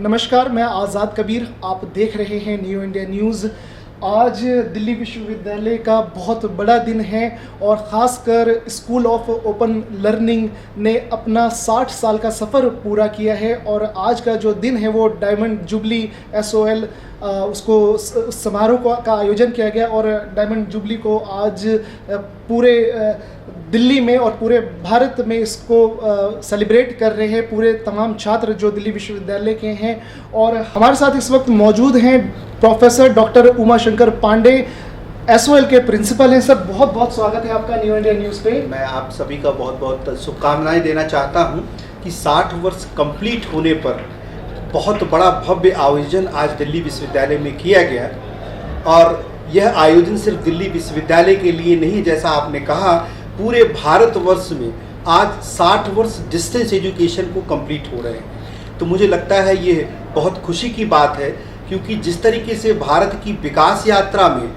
नमस्कार, मैं आज़ाद कबीर। आप देख रहे हैं न्यू इंडिया न्यूज़। आज दिल्ली विश्वविद्यालय का बहुत बड़ा दिन है और ख़ासकर स्कूल ऑफ ओपन लर्निंग ने अपना 60 साल का सफ़र पूरा किया है और आज का जो दिन है वो डायमंड जुबली SOL उसको समारोह का आयोजन किया गया और डायमंड जुबली को आज पूरे दिल्ली में और पूरे भारत में इसको सेलिब्रेट कर रहे हैं पूरे तमाम छात्र जो दिल्ली विश्वविद्यालय के हैं। और हमारे साथ इस वक्त मौजूद हैं professor doctor Uma Shankar Pandey, SOL के प्रिंसिपल हैं। सर, बहुत बहुत स्वागत है आपका न्यू इंडिया न्यूज़ पे। मैं आप सभी का बहुत बहुत शुभकामनाएं देना चाहता हूं कि 60 वर्ष कंप्लीट होने पर बहुत बड़ा भव्य आयोजन आज दिल्ली विश्वविद्यालय में किया गया और यह आयोजन सिर्फ दिल्ली विश्वविद्यालय के लिए नहीं, जैसा आपने कहा पूरे भारतवर्ष में आज 60 वर्ष डिस्टेंस एजुकेशन को कंप्लीट हो रहे हैं। तो मुझे लगता है ये बहुत खुशी की बात है, क्योंकि जिस तरीके से भारत की विकास यात्रा में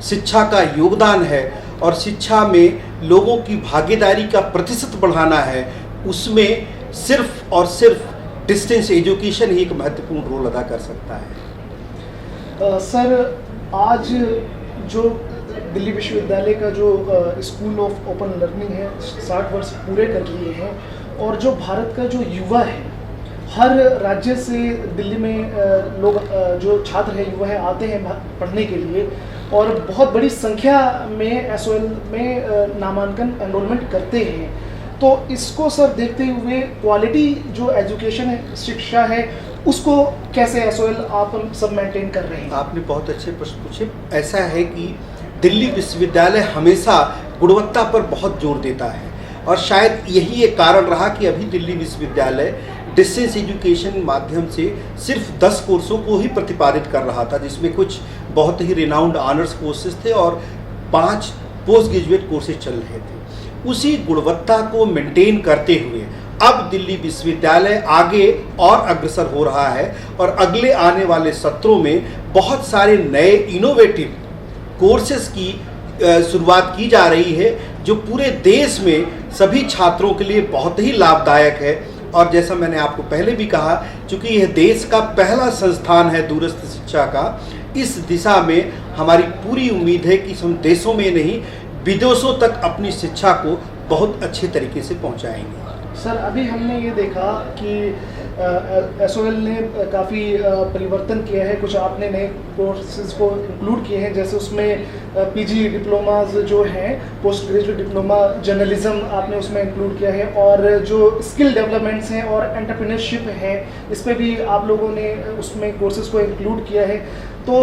शिक्षा का योगदान है और शिक्षा में लोगों की भागीदारी का प्रतिशत बढ़ाना है, उसमें सिर्फ और सिर्फ डिस्टेंस एजुकेशन ही एक महत्वपूर्ण रोल अदा कर सकता है। सर, आज जो दिल्ली विश्वविद्यालय का जो स्कूल ऑफ ओपन लर्निंग है 60 वर्ष पूरे कर लिए हैं और जो भारत का जो युवा है, हर राज्य से दिल्ली में लोग जो छात्र हैं, युवा है, आते हैं पढ़ने के लिए और बहुत बड़ी संख्या में SOL में नामांकन एनरोलमेंट करते हैं। तो इसको सर देखते हुए क्वालिटी जो एजुकेशन है, शिक्षा है, उसको कैसे SOL आप सब मेंटेन कर रहे हैं? आपने बहुत अच्छे प्रश्न पूछे। ऐसा है कि दिल्ली विश्वविद्यालय हमेशा गुणवत्ता पर बहुत जोर देता है और शायद यही एक कारण रहा कि अभी दिल्ली विश्वविद्यालय डिस्टेंस एजुकेशन माध्यम से सिर्फ 10 कोर्सों को ही प्रतिपादित कर रहा था, जिसमें कुछ बहुत ही रिनाउंड ऑनर्स कोर्सेज थे और 5 पोस्ट ग्रेजुएट कोर्सेज चल रहे थे। उसी गुणवत्ता को मेंटेन करते हुए अब दिल्ली विश्वविद्यालय आगे और अग्रसर हो रहा है और अगले आने वाले सत्रों में बहुत सारे नए इनोवेटिव कोर्सेज की शुरुआत की जा रही है, जो पूरे देश में सभी छात्रों के लिए बहुत ही लाभदायक है। और जैसा मैंने आपको पहले भी कहा, चूँकि यह देश का पहला संस्थान है दूरस्थ शिक्षा का, इस दिशा में हमारी पूरी उम्मीद है कि हम देशों में नहीं विदेशों तक अपनी शिक्षा को बहुत अच्छे तरीके से पहुंचाएंगे। सर, अभी हमने ये देखा कि SOL ने काफ़ी परिवर्तन किया है, कुछ आपने नए कोर्सेज को इंक्लूड किए हैं, जैसे उसमें PG डिप्लोमाज जो हैं, पोस्ट ग्रेजुएट डिप्लोमा जर्नलिज्म आपने उसमें इंक्लूड किया है और जो स्किल डेवलपमेंट्स हैं और एंटरप्रेन्योरशिप है, इस पे भी आप लोगों ने उसमें कोर्सेज को इंक्लूड किया है। तो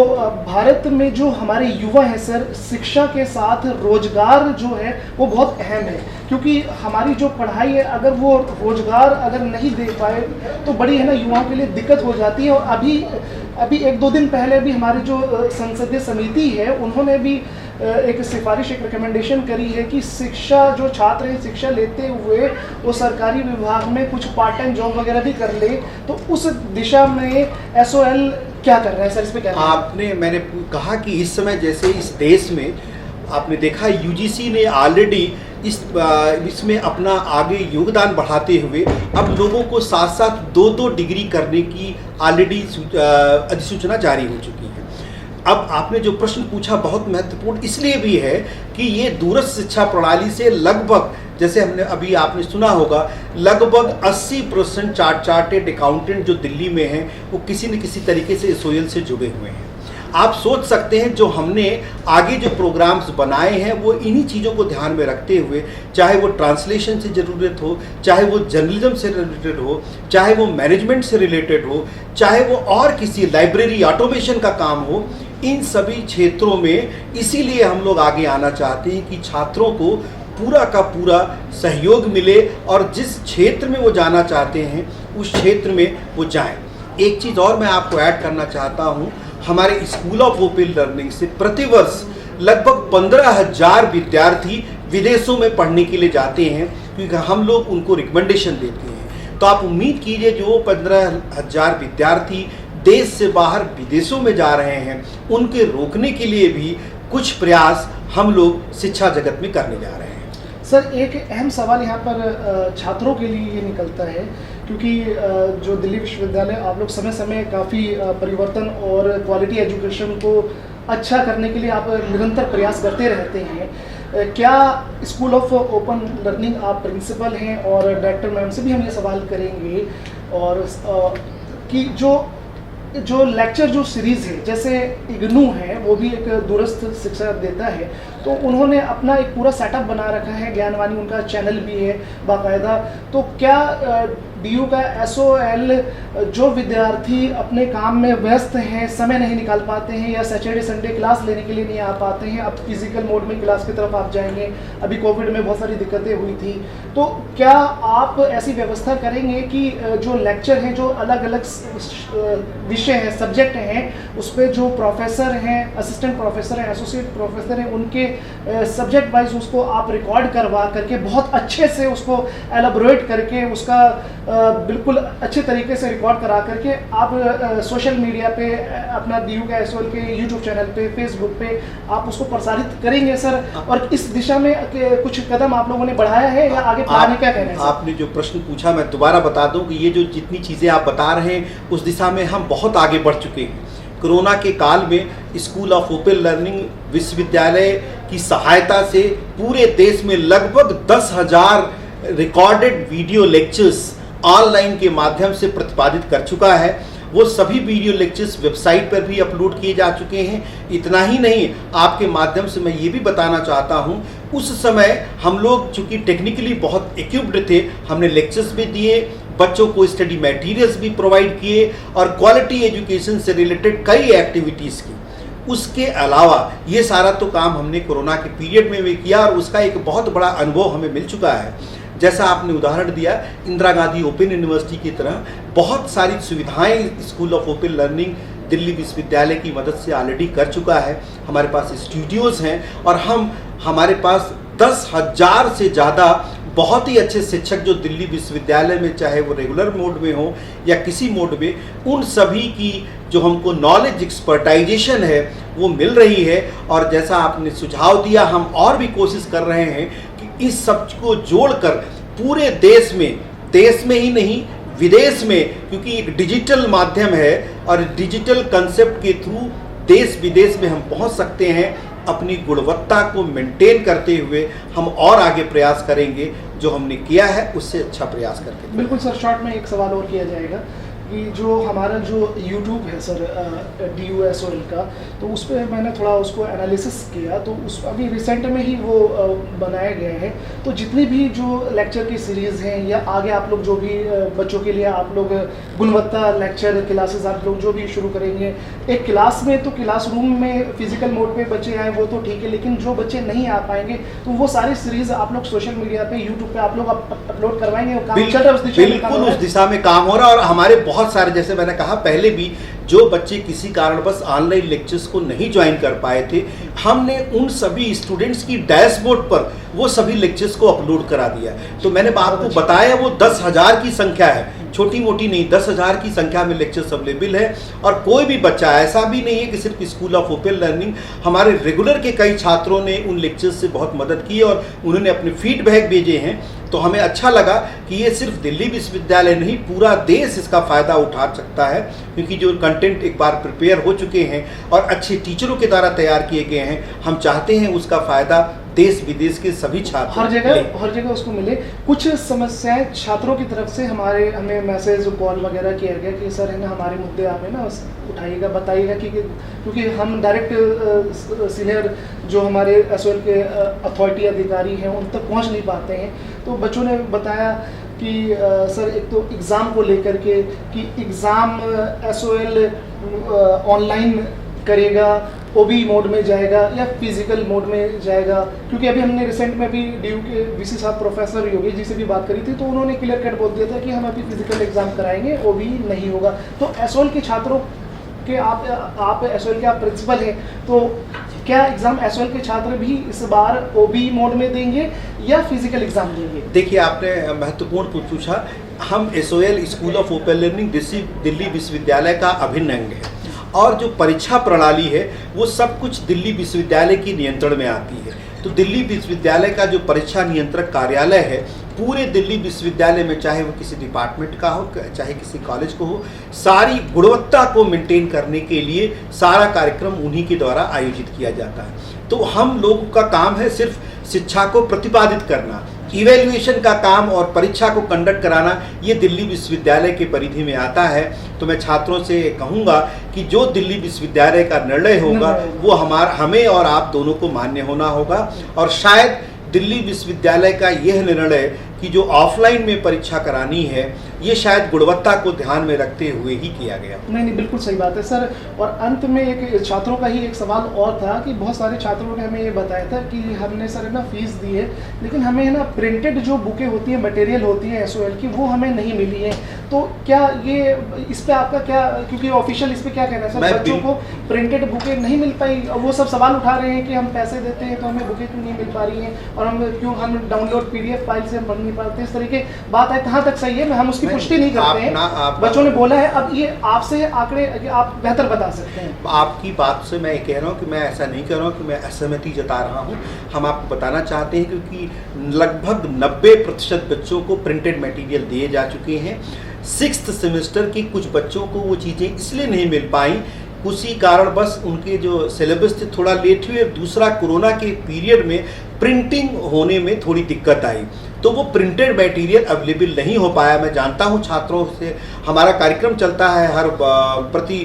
भारत में जो हमारे युवा हैं सर, शिक्षा के साथ रोजगार जो है वो बहुत अहम है, क्योंकि हमारी जो पढ़ाई है अगर वो रोजगार अगर नहीं दे पाए तो बड़ी है ना युवाओं के लिए दिक्कत हो जाती है। और अभी 1-2 दिन पहले भी हमारी जो संसदीय समिति है उन्होंने भी एक सिफारिश, एक रिकमेंडेशन करी है कि शिक्षा जो छात्र हैं शिक्षा लेते हुए वो सरकारी विभाग में कुछ पार्ट टाइम जॉब वगैरह भी कर ले। तो उस दिशा में SOL क्या कर रहा है सर, इस पे क्या? मैंने कहा कि इस समय जैसे इस देश में आपने देखा UGC ने ऑलरेडी इसमें अपना आगे योगदान बढ़ाते हुए अब लोगों को साथ साथ 2-2 डिग्री करने की ऑलरेडी अधिसूचना जारी हो चुकी है। अब आपने जो प्रश्न पूछा बहुत महत्वपूर्ण इसलिए भी है कि ये दूरस्थ शिक्षा प्रणाली से लगभग, जैसे हमने अभी आपने सुना होगा, लगभग 80% चार्टर्ड अकाउंटेंट जो दिल्ली में हैं वो किसी न किसी तरीके से SOL से जुड़े हुए हैं। आप सोच सकते हैं जो हमने आगे जो प्रोग्राम्स बनाए हैं वो इन्हीं चीज़ों को ध्यान में रखते हुए, चाहे वो ट्रांसलेशन से ज़रूरत हो, चाहे वो जर्नलिज्म से रिलेटेड हो, चाहे वो मैनेजमेंट से रिलेटेड हो, चाहे वो और किसी लाइब्रेरी ऑटोमेशन का काम हो, इन सभी क्षेत्रों में इसीलिए हम लोग आगे आना चाहते हैं कि छात्रों को पूरा का पूरा सहयोग मिले और जिस क्षेत्र में वो जाना चाहते हैं उस क्षेत्र में वो जाएं। एक चीज़ और मैं आपको ऐड करना चाहता हूँ, हमारे स्कूल ऑफ ओपन लर्निंग से प्रतिवर्ष लगभग 15,000 विद्यार्थी विदेशों में पढ़ने के लिए जाते हैं, क्योंकि हम लोग उनको रिकमेंडेशन देते हैं। तो आप उम्मीद कीजिए जो 15,000 विद्यार्थी देश से बाहर विदेशों में जा रहे हैं, उनके रोकने के लिए भी कुछ प्रयास हम लोग शिक्षा जगत में करने जा रहे हैं। सर एक अहम सवाल यहाँ पर छात्रों के लिए ये निकलता है, क्योंकि जो दिल्ली विश्वविद्यालय आप लोग समय समय काफ़ी परिवर्तन और क्वालिटी एजुकेशन को अच्छा करने के लिए आप निरंतर प्रयास करते रहते हैं। क्या स्कूल ऑफ ओपन लर्निंग आप प्रिंसिपल हैं, और डायरेक्टर मैम से भी हम ये सवाल करेंगे, और कि जो लेक्चर जो सीरीज़ है, जैसे इग्नू है वो भी एक दूरस्थ शिक्षा देता है, तो उन्होंने अपना एक पूरा सेटअप बना रखा है, ज्ञानवाणी उनका चैनल भी है बाकायदा। तो क्या डीयू का एसओएल जो विद्यार्थी अपने काम में व्यस्त हैं, समय नहीं निकाल पाते हैं, या सैटरडे संडे क्लास लेने के लिए नहीं आ पाते हैं, अब फिजिकल मोड में क्लास की तरफ आप जाएंगे, अभी कोविड में बहुत सारी दिक्कतें हुई थी, तो क्या आप ऐसी व्यवस्था करेंगे कि जो लेक्चर हैं, जो अलग अलग विषय हैं, सब्जेक्ट हैं, उस पर जो प्रोफेसर हैं, असिस्टेंट प्रोफेसर हैं, एसोसिएट प्रोफेसर हैं, उनके सब्जेक्ट वाइज उसको आप रिकॉर्ड करवा करके बहुत अच्छे से उसको एलाबोरेट करके उसका बिल्कुल अच्छे तरीके से रिकॉर्ड करा करके आप सोशल मीडिया पे अपना डीयू का एसओएल के यूट्यूब चैनल पे, फेसबुक पे आप उसको प्रसारित करेंगे सर? और इस दिशा में कुछ कदम आप लोगों ने बढ़ाया है या आगे बढ़ाने क्या कहना है? आपने जो प्रश्न पूछा मैं दोबारा बता दूं कि ये जो जितनी चीज़ें आप बता रहे हैं उस दिशा में हम बहुत आगे बढ़ चुके हैं। कोरोना के काल में स्कूल ऑफ ओपन लर्निंग विश्वविद्यालय की सहायता से पूरे देश में लगभग 10,000 रिकॉर्डेड वीडियो लेक्चर्स ऑनलाइन के माध्यम से प्रतिपादित कर चुका है। वो सभी वीडियो लेक्चर्स वेबसाइट पर भी अपलोड किए जा चुके हैं। इतना ही नहीं, आपके माध्यम से मैं ये भी बताना चाहता हूँ, उस समय हम लोग चूँकि टेक्निकली बहुत इक्विप्ड थे, हमने लेक्चर्स भी दिए, बच्चों को स्टडी मटेरियल्स भी प्रोवाइड किए और क्वालिटी एजुकेशन से रिलेटेड कई एक्टिविटीज़ की। उसके अलावा ये सारा तो काम हमने कोरोना के पीरियड में भी किया और उसका एक बहुत बड़ा अनुभव हमें मिल चुका है। जैसा आपने उदाहरण दिया, इंदिरा गांधी ओपन यूनिवर्सिटी की तरह बहुत सारी सुविधाएं school of open learning Delhi विश्वविद्यालय की मदद से ऑलरेडी कर चुका है। हमारे पास स्टूडियोज़ हैं और हमारे पास 10,000 से ज़्यादा बहुत ही अच्छे शिक्षक जो दिल्ली विश्वविद्यालय में, चाहे वो रेगुलर मोड में हो या किसी मोड में, उन सभी की जो हमको नॉलेज एक्सपर्टाइजेशन है वो मिल रही है। और जैसा आपने सुझाव दिया, हम और भी कोशिश कर रहे हैं कि इस सब को जोड़कर पूरे देश में ही नहीं विदेश में, क्योंकि एक डिजिटल माध्यम है और डिजिटल कंसेप्ट के थ्रू देश विदेश में हम पहुंच सकते हैं। अपनी गुणवत्ता को मेंटेन करते हुए हम और आगे प्रयास करेंगे, जो हमने किया है उससे अच्छा प्रयास करके। बिल्कुल सर, शॉर्ट में एक सवाल और किया जाएगा कि जो हमारा जो यूट्यूब है सर डीयू एसओएल का, तो उस पर मैंने थोड़ा उसको एनालिसिस किया, तो उस अभी रिसेंट में ही वो बनाया गया है। तो जितनी भी जो लेक्चर की सीरीज़ हैं या आगे आप लोग जो भी बच्चों के लिए आप लोग गुणवत्ता लेक्चर क्लासेस आप लोग जो भी शुरू करेंगे, एक क्लास में तो क्लासरूम में फिजिकल मोड पे बच्चे आए वो तो ठीक है, लेकिन जो बच्चे नहीं आ पाएंगे तो वो सारी सीरीज़ आप लोग सोशल मीडिया पे, यूट्यूब पे आप लोग अपलोड करवाएंगे? बिल्कुल उस दिशा में काम हो रहा है। और हमारे बहुत सारे, जैसे मैंने कहा पहले भी, जो बच्चे किसी कारणवश ऑनलाइन लेक्चर्स को नहीं ज्वाइन कर पाए थे, हमने उन सभी स्टूडेंट्स की डैशबोर्ड पर वो सभी लेक्चर्स को अपलोड करा दिया। तो मैंने आपको बताया वो 10,000 की संख्या है, छोटी मोटी नहीं, 10,000 की संख्या में लेक्चर्स अवेलेबल है। और कोई भी बच्चा, ऐसा भी नहीं है कि सिर्फ स्कूल ऑफ ओपन लर्निंग, हमारे रेगुलर के कई छात्रों ने उन लेक्चर्स से बहुत मदद की और उन्होंने अपने फीडबैक भेजे हैं। तो हमें अच्छा लगा कि ये सिर्फ दिल्ली विश्वविद्यालय नहीं, पूरा देश इसका फ़ायदा उठा सकता है, क्योंकि जो कंटेंट एक बार प्रिपेयर हो चुके हैं और अच्छे टीचरों के द्वारा तैयार किए गए हैं, हम चाहते हैं उसका फ़ायदा देश विदेश के सभी छात्र हर जगह उसको मिले। कुछ समस्याएं छात्रों की तरफ से हमें मैसेज कॉल वगैरह किया गया कि सर है ना, हमारे मुद्दे आप है ना उठाइएगा, बताइएगा, क्योंकि हम डायरेक्ट सीनियर जो हमारे एसओएल के अथॉरिटी अधिकारी हैं उन तक पहुंच नहीं पाते हैं। तो बच्चों ने बताया कि सर एक तो एग्ज़ाम को लेकर के कि एग्ज़ाम एसओएल ऑनलाइन करेगा, ओबी मोड में जाएगा या फिजिकल मोड में जाएगा, क्योंकि अभी हमने रिसेंट में भी डीयू के वीसी साहब प्रोफेसर योगेश जी से भी बात करी थी, तो उन्होंने क्लियर कट बोल दिया था कि हम अभी फिजिकल एग्जाम कराएंगे, ओबी नहीं होगा। तो एसओएल के छात्रों के आप एसओएल के आप प्रिंसिपल हैं, तो क्या एग्जाम एसओएल के छात्र भी इस बार ओबी मोड में देंगे या फिजिकल एग्जाम देंगे? देखिए, आपने महत्वपूर्ण पूछा। हम SOL school of open learning Delhi विश्वविद्यालय का अभिन्न अंग है और जो परीक्षा प्रणाली है वो सब कुछ दिल्ली विश्वविद्यालय की नियंत्रण में आती है। तो दिल्ली विश्वविद्यालय का जो परीक्षा नियंत्रक कार्यालय है, पूरे दिल्ली विश्वविद्यालय में, चाहे वो किसी डिपार्टमेंट का हो, चाहे किसी कॉलेज को हो, सारी गुणवत्ता को मेंटेन करने के लिए सारा कार्यक्रम उन्हीं के द्वारा आयोजित किया जाता है। तो हम लोगों का काम है सिर्फ शिक्षा को प्रतिपादित करना, इवैल्यूएशन का काम और परीक्षा को कंडक्ट कराना ये दिल्ली विश्वविद्यालय के परिधि में आता है। तो मैं छात्रों से कहूँगा कि जो दिल्ली विश्वविद्यालय का निर्णय होगा वो हमें और आप दोनों को मान्य होना होगा। और शायद दिल्ली विश्वविद्यालय का यह निर्णय कि जो ऑफलाइन में परीक्षा करानी है, ये शायद गुणवत्ता को ध्यान में रखते हुए ही किया गया। नहीं, बिल्कुल सही बात है सर। और अंत में एक छात्रों का ही एक सवाल और था कि बहुत सारे छात्रों ने हमें ये बताया था कि हमने सर ना फीस दी है, लेकिन हमें ना प्रिंटेड जो बुकें होती हैं, मटेरियल होती है SOL की, वो हमें नहीं मिली है। तो क्या ये इस पे आपका क्या, क्योंकि ऑफिशियल इस पे क्या कहना है सर, बच्चों को प्रिंटेड बुकें नहीं मिल पाई, वो सब सवाल उठा रहे हैं कि हम पैसे देते हैं तो हमें बुकें क्यों नहीं मिल पा रही हैं, और हम डाउनलोड PDF फाइल से हम पढ़ नहीं पाते। इस तरीके बात है, कहाँ तक सही है, हम उसकी पुष्टि नहीं करते हैं, बच्चों ने बोला है। अब ये आपसे आंकड़े आप बेहतर बता सकते हैं। आपकी बात से मैं कह रहा हूँ कि मैं ऐसा नहीं कह रहा हूँ कि मैं असहमति जता रहा हूँ। हम आपको बताना चाहते हैं क्योंकि लगभग 90% बच्चों को प्रिंटेड मटेरियल दिए जा चुके हैं। 6th सेमेस्टर की कुछ बच्चों को वो चीज़ें इसलिए नहीं मिल पाई, उसी कारण बस उनके जो सिलेबस थे थोड़ा लेट हुए, दूसरा कोरोना के पीरियड में प्रिंटिंग होने में थोड़ी दिक्कत आई, तो वो प्रिंटेड मटेरियल अवेलेबल नहीं हो पाया। मैं जानता हूँ छात्रों से हमारा कार्यक्रम चलता है हर प्रति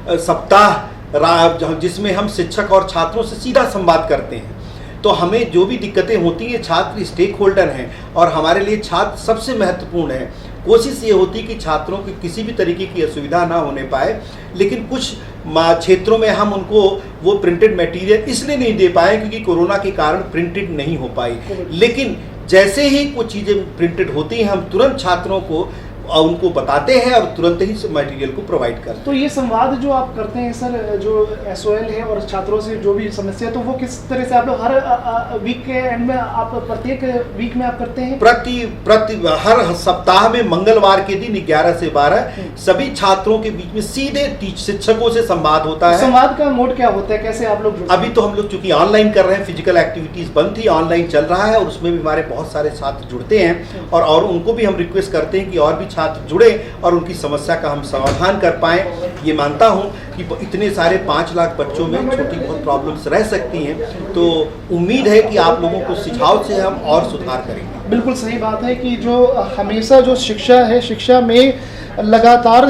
सप्ताह, जिसमें हम शिक्षक और छात्रों से सीधा संवाद करते हैं। तो हमें जो भी दिक्कतें होती हैं, छात्र स्टेक होल्डर हैं और हमारे लिए छात्र सबसे महत्वपूर्ण है। कोशिश ये होती कि छात्रों की किसी भी तरीके की असुविधा ना होने पाए, लेकिन कुछ क्षेत्रों में हम उनको वो प्रिंटेड मटेरियल इसलिए नहीं दे पाए क्योंकि कोरोना के कारण प्रिंटेड नहीं हो पाई। लेकिन जैसे ही कुछ चीज़ें प्रिंटेड होती हैं, हम तुरंत छात्रों को उनको बताते हैं और तुरंत ही मटेरियल को प्रोवाइड करते हैं। तो ये संवाद जो आप करते हैं सर, जो SOL है और छात्रों से जो भी समस्या, तो वो किस तरह से आप लोग हर वीक के एंड में, आप प्रत्येक वीक में आप करते हैं? प्रति हर सप्ताह में मंगलवार के दिन 11 से 12 सभी छात्रों के बीच में सीधे शिक्षकों से संवाद होता है। संवाद का मोड क्या होता है, कैसे आप लोग? अभी तो हम लोग चूंकि ऑनलाइन कर रहे हैं, फिजिकल एक्टिविटीज बंद थी, ऑनलाइन चल रहा है और उसमें भी हमारे बहुत सारे छात्र जुड़ते हैं और उनको भी हम रिक्वेस्ट करते हैं कि और भी छात्र जुड़े और उनकी समस्या का हम समाधान कर पाएं। ये मानता हूं कि इतने सारे 5 लाख बच्चों में छोटी बहुत प्रॉब्लम्स रह सकती हैं, तो उम्मीद है कि आप लोगों को सुझाव से हम और सुधार करेंगे। बिल्कुल सही बात है कि जो हमेशा जो शिक्षा है, शिक्षा में लगातार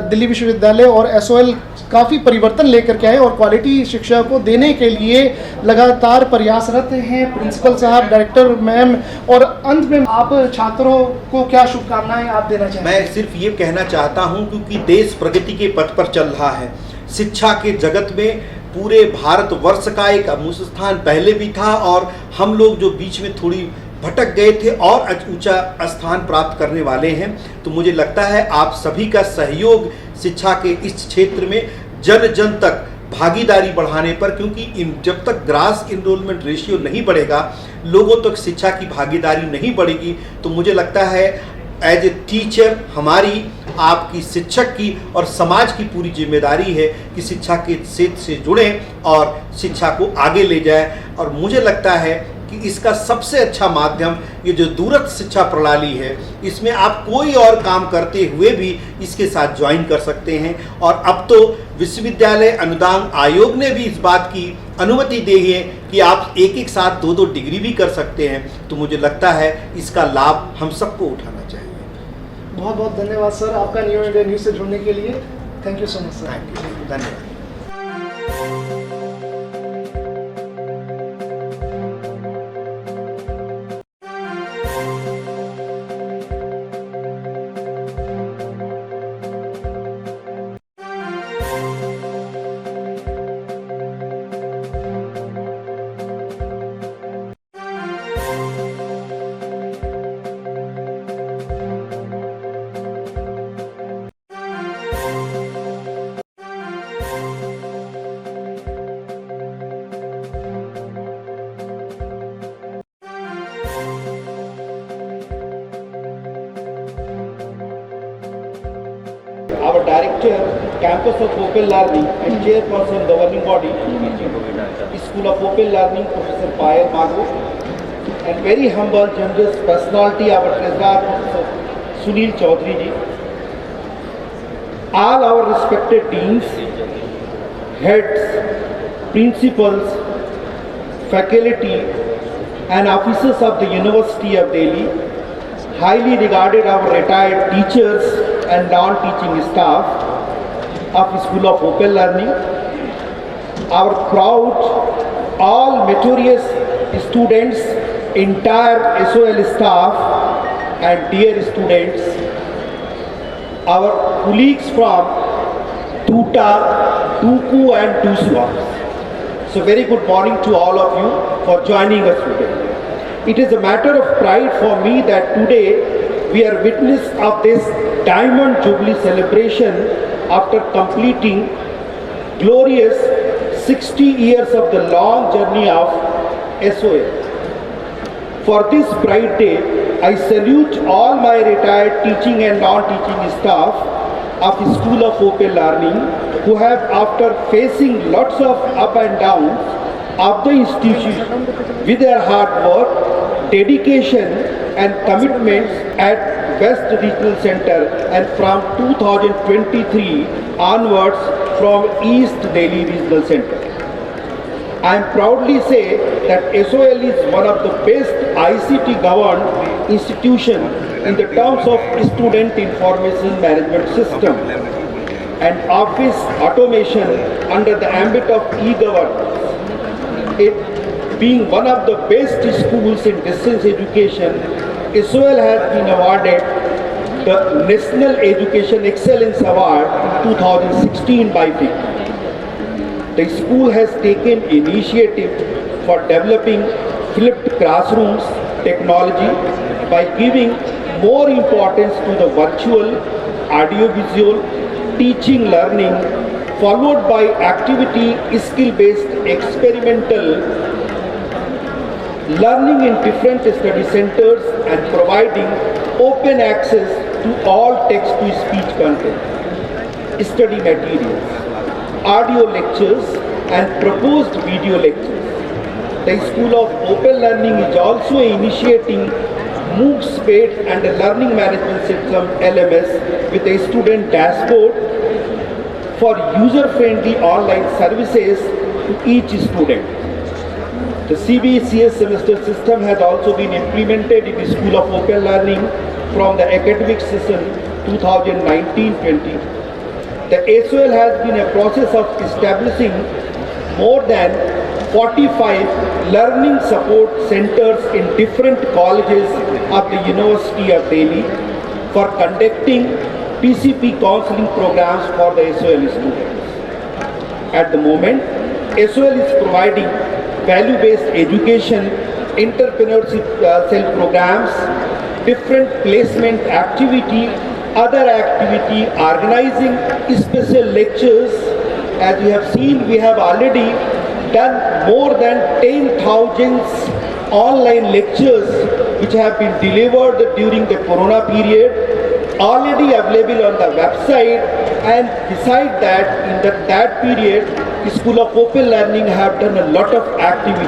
दिल्ली विश्वविद्यालय और SOL काफ़ी परिवर्तन लेकर के आए और क्वालिटी शिक्षा को देने के लिए लगातार प्रयासरत हैं प्रिंसिपल साहब, डायरेक्टर मैम। और अंत में आप छात्रों को क्या शुभकामनाएं आप देना चाहेंगे? मैं सिर्फ ये कहना चाहता हूँ क्योंकि देश प्रगति के पथ पर चल रहा है, शिक्षा के जगत में पूरे भारतवर्ष का एक अमूल्य स्थान पहले भी था और हम लोग जो बीच में थोड़ी भटक गए थे और ऊंचा स्थान प्राप्त करने वाले हैं। तो मुझे लगता है आप सभी का सहयोग शिक्षा के इस क्षेत्र में जन जन तक भागीदारी बढ़ाने पर, क्योंकि जब तक ग्रास इनरोलमेंट रेशियो नहीं बढ़ेगा, लोगों तक शिक्षा की भागीदारी नहीं बढ़ेगी, तो मुझे लगता है एज ए टीचर हमारी, आपकी, शिक्षक की और समाज की पूरी जिम्मेदारी है कि शिक्षा के क्षेत्र से जुड़ें और शिक्षा को आगे ले जाएं। और मुझे लगता है कि इसका सबसे अच्छा माध्यम ये जो दूरस्थ शिक्षा प्रणाली है, इसमें आप कोई और काम करते हुए भी इसके साथ ज्वाइन कर सकते हैं। और अब तो विश्वविद्यालय अनुदान आयोग ने भी इस बात की अनुमति दी है कि आप एक साथ 2 डिग्री भी कर सकते हैं। तो मुझे लगता है इसका लाभ हम सबको उठाना चाहिए। बहुत बहुत धन्यवाद सर आपका न्यू इंडिया न्यूज़ से जुड़ने के लिए। Thank you so much sir. Thank you, धन्यवाद। Our director, Campus of Open Learning and chairperson governing body, School of Open Learning, Professor Payal Mago, and very humble, generous personality, our treasurer, Professor Sunil Chaudhary ji. All our respected deans, heads, principals, faculty, and officers of the University of Delhi, highly regarded our retired teachers and non-teaching staff of School of Open Learning, our proud, all meritorious students, entire SOL staff, and dear students, our colleagues from Tuta, Tuku and Tusua. So very good morning to all of you for joining us today. It is a matter of pride for me that today we are witness of this Diamond Jubilee celebration after completing glorious 60 years of the long journey of SOL. For this bright day, I salute all my retired teaching and non-teaching staff of the School of Open Learning who have, after facing lots of up and downs of the institution with their hard work, dedication and commitments at West Regional Center and from 2023 onwards from East Delhi Regional Center. I am proudly say that SOL is one of the best ICT governed institution in the terms of student information management system and office automation under the ambit of e-governance. It being one of the best schools in distance education, SOL has been awarded the National Education Excellence Award 2016 by FIC. The school has taken initiative for developing flipped classrooms technology by giving more importance to the virtual, audiovisual, teaching learning, followed by activity skill-based experimental learning in different study centers and providing open access to all text-to-speech content, study materials, audio lectures and proposed video lectures. The School of Open Learning is also initiating MOOCs based and a learning management system LMS with a student dashboard for user-friendly online services to each student. The CBCS semester system has also been implemented in the School of Open Learning from the academic session 2019-20. The SOL has been a process of establishing more than 45 learning support centers in different colleges of the University of Delhi for conducting PCP counseling programs for the SOL students. At the moment, SOL is providing value-based education, entrepreneurship cell programs, different placement activity, other activity, organizing special lectures. As you have seen, we have already done more than 10,000 online lectures which have been delivered during the Corona period, already available on the website, and beside that, in that period, the School of Open Learning have done a lot of activity.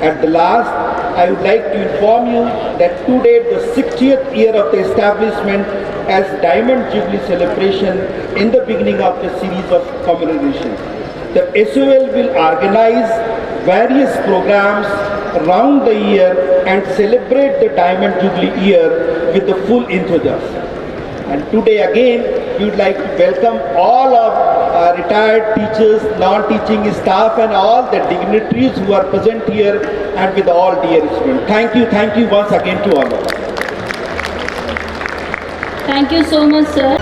At the last, I would like to inform you that today, the 60th year of the establishment as Diamond Jubilee celebration in the beginning of the series of commemoration. The SOL will organize various programs around the year and celebrate the Diamond Jubilee year with the full enthusiasm. And today again, we would like to welcome all of retired teachers, non-teaching staff and all the dignitaries who are present here and with all dear students. Thank you once again to all of us. Thank you so much, sir.